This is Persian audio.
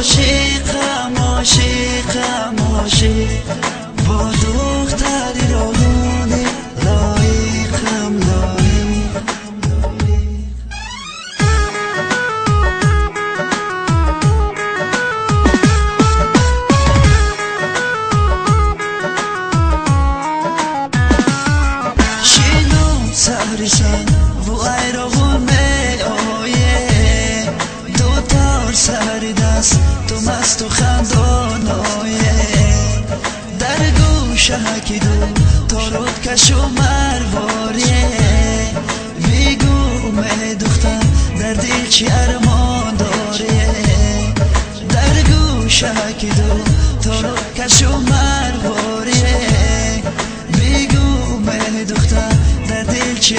عاشقم عاشقم عاشق با دختری روحانی لایقم لایق شینو سهریشن و ایروون می آیه دوتار سهری دست تو مست و خندانایه در گوشه کی دو تارود کش و مرواریه بیگو می دختر در دل چی ارمان داریه در گوشه کی دو تارود کش و مرواریه بیگو می دختر در دل چی